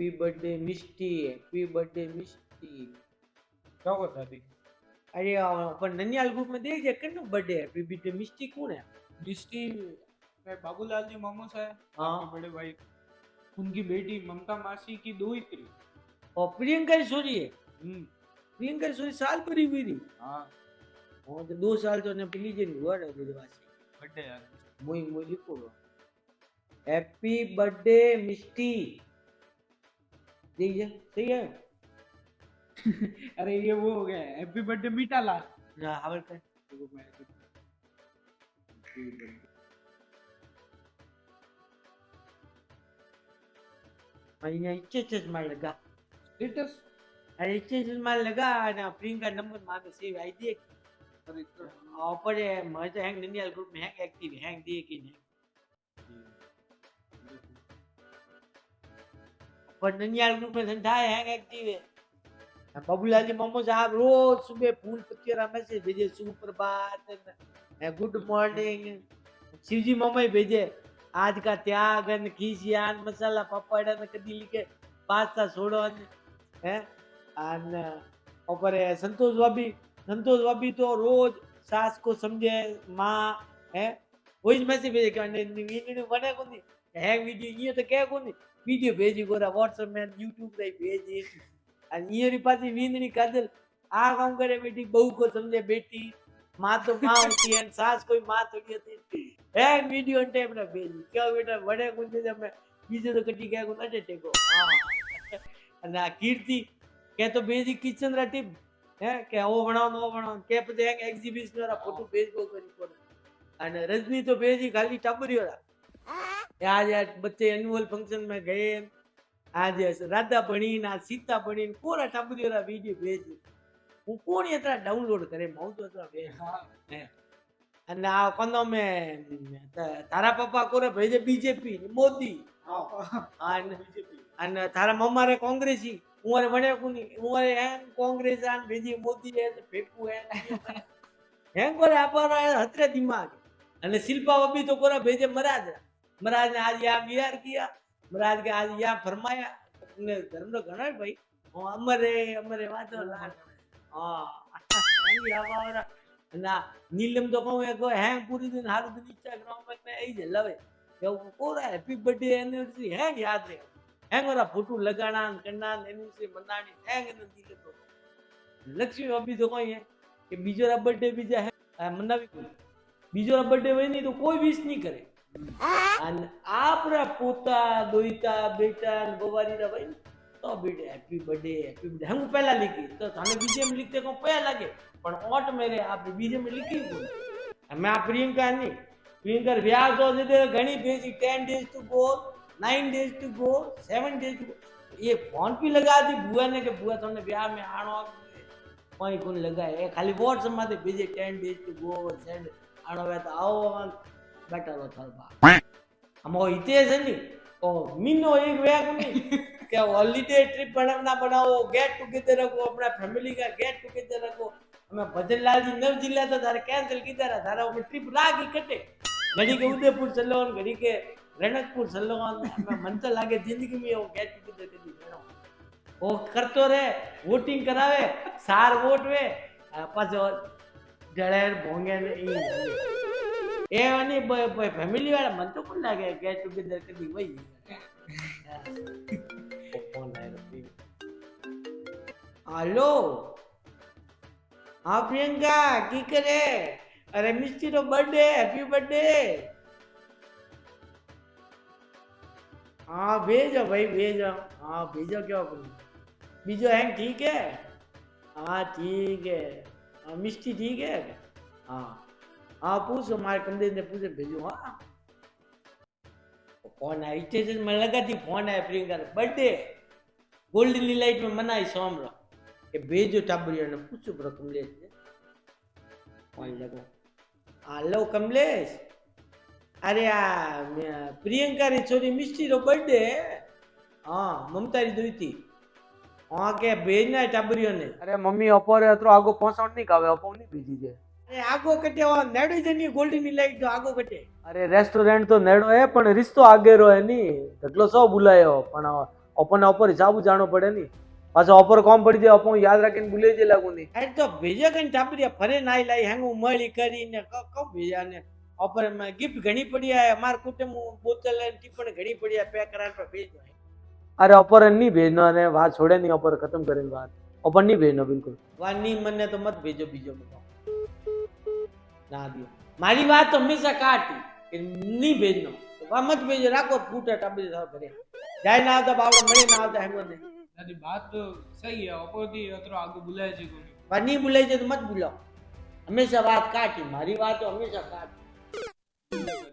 Happy birthday मिष्टी, happy birthday मिष्टी। क्या हुआ था अभी? अरे अपन ननियाल ग्रुप में देख जे किन बर्थडे हैप्पी बर्थडे मिष्टी कौन है? मिष्टी में बाबूलाल जी मोमोस है, हाँ। आपके बड़े भाई, उनकी बेटी ममता मासी की दोहित्री। और प्रियंका की छोरी है। हम्म, प्रियंका की छोरी साल पर ही हुई थी। हाँ, हाँ तो 2 साल तो ने पली जे हुआ ना मेरे पास। बर्थडे यार। मोई मोई लिखो हैप्पी बर्थडे मिष्टी। देखिए सही है अरे ये वो हो गया, हैप्पी बर्थडे मीठा लाल। ना हवर कर देखो मैं અહીંયા ચેચમાં લગા स्टेटस। अरे ચેચમાં लगा ना प्रियंका नंबर मांगे सेव आई दे अरे ऊपर मैं तो हैंग ननियाल ग्रुप में हैंग एक्टिव हैंग दे कि नहीं पर ननियाल ग्रुप में संधा हैंग एक्टिव है बाबूलाल जी मोमो साहब रोज सुबह फूल पत्तियां मैसेज भेजे सुप्रभात गुड मॉर्निंग शिवजी मोमो भेजे आज का त्याग न खीसियान मसाला पापड़ न कदी लिखे पास्ता छोड़ो है અને ऊपर संतोष भाभी तो रोज सास को समझे माँ है वही मैसेज भेजे कि वीडियो बने को नहीं है वीडियो ये तो क्या को नहीं वीडियो भेजी गोरा व्हाट्सएप में यूट्यूब पे भेजी અને ये पासी वींदनी काजल आ काम करे बेटी बहू को समझे बेटी माँ तो माँ होती है सास कोई माँ थोड़ी होती है वीडियो टाइप ना भेजी क्या बेटा बड़े कुछ जब मैं बीजे तो कटी क्या को अटे टेको हां અને આ કીર્તિ કે તો બેજી કિચન રા ટીપ હે કે ઓ બનાવો કે પછી એક એક્ઝિબિશન વાળા ફોટો ફેસબુક કરી કોને અને રજની તો બેજી ખાલી टाबरियो रा आज बच्चे एनुअल फंक्शन में गए आज राधा बनी ना सीता बनी कोरा टाबरियो रा वीडियो भेजी હું કોણ એતરા ડાઉનલોડ કરે હું તો એતરા બે હે અને આ કોનો મે તારા પપ્પા કોરે ભેજે બીજેપી મોદી અને અને તારા મમ્મા રે કોંગ્રેસી उरे बने कुनी उरे हैं कांग्रेस आन भेजी मोदी है तो फेकू है हैं कोरे अपार हतरे दिमाग अने शिल्पा अभी तो कोरा भेजे महाराज ने आज यहाँ विहार किया महाराज के आज यहाँ फरमाया ने धर्म रो घणा भाई अमरे वातो लाल हां आई आवारा ना नीलम तो कहूं एक हैं पूरी दिन हार दिन इंस्टाग्राम में आई जे लवे के कोरा हैप्पी बर्थडे एनिवर्सरी है याद रहे हैंगोरा फोटो लगाना करना एनु से मनानी हैंग न दिले तो लक्ष्मी अभी तो कोई है कि बीजोरा बर्थडे बीजा है मनावी कोई बीजोरा बर्थडे वही नहीं तो कोई विश नहीं करे અને આપરા પોતા દોઈતા બેટા ને બવારી રા ભાઈ તો બેટે हैप्पी बर्थडे हम पहला लिखी तो थाने बीजे में लिखते को पहला लगे पण ओट मेरे आप बीजे में लिखी कोई मैं प्रियंका नहीं प्रियंका ब्याह तो दे घणी भेजी 10 days to go 9 days to go 7 days to go ये फोन भी लगा दी बुआ ने के बुआ तुमने ब्याह में आनो कोई कोन लगाए खाली व्हाट्सएप में भेजे 10 days to go सेंड आनो वे तो आओ बेटा रो थलबा हमो इते है नी ओ मीनो एक वे कोनी के हॉलिडे ट्रिप बनाओ गेट टुगेदर रखो अपना फैमिली का गेट टुगेदर रखो हमें भजनलाल जी नव जिला तो थारे कैंसिल कीधा रहा थारा में ट्रिप लागी कटे घड़ी के उदयपुर चलो घड़ी के रणकपुर चलो हमें मन तो लागे जिंदगी में वो गेट टुगेदर कदी भेणो ओ करतो रे वोटिंग करावे सार वोट वे पाछो जड़ेर भोंगे ने ए वानी फैमिली वाला मन तो कोन लागे गेट टुगेदर कदी वही फोन आयो हेलो हाँ प्रियंका की करे अरे मिस्टी रो बर्थडे हैप्पी बर्थडे हाँ भेजो भाई भेजो हाँ भेजो क्या करूँ बीजो है ठीक है हाँ ठीक है हाँ मिस्टी ठीक है हाँ हाँ पूछो हमारे कमरे ने पूछे भेजो हाँ फोन है स्टेशन में लगा थी फोन है प्रियंका बर्थडे गोल्डन लाइट में मनाई शाम रो के भेजो टाबरिया ने पूछो ब्रो कमलेश ने फोन लगा हेलो कमलेश अरे प्रियंका री छोरी मिस्टी रो बर्थडे हाँ ममता री दुई थी हाँ के भेजना टाबरियो ने अरे मम्मी अपोरे अतरो आगो पहुंचावण नहीं कावे अपो नहीं भेजी दे अरे आगो कटे वो नेड़ो जनी गोल्डन लाइट तो आगो कटे अरे रेस्टोरेंट तो नेड़ो है पण रिश्तो आगे रो है नी ढगलो सो बुलायो पण अपन ऑफर हिसाब जानो पड़े नहीं पाछो ऑफर कौन पड़ी जाए अपन याद रखीने भूले जे लागू नहीं આ તો ભેજે કઈ ટાપરિયા ફરે નાઈ લાઈ હેંગું મળી કરીને કઉ ભેજા ને ઓપર માં ગિફ્ટ ઘણી પડી આ માર કુટુંબ બોતલ ને ટીપણ ઘણી પડી આ પેક કરાન પર ભેજો अरे ऑफर नहीं भेजना ने बात छोड़े नहीं ऑफर खत्म करेंगे बात ऑफर नहीं भेजना बिल्कुल વાની મને તો મત ભેજો બીજો બધો ના દો મારી વાત તો હંમેશા કાટી કે નહીં ભેજનો વા મત ભેજો રાખો ફૂટા ટાપરી સાવ ઘરે જાય ના આવતા બાવડો મળી ના આવતા હેંગો ને दादी बात तो सही है अपोदी अतरो आगे बुलाए जी कोनी વા નહીં ભૂલાઈ જાય તો મત ભૂલાવ હંમેશા વાત કાટી મારી વાત તો હંમેશા કાટી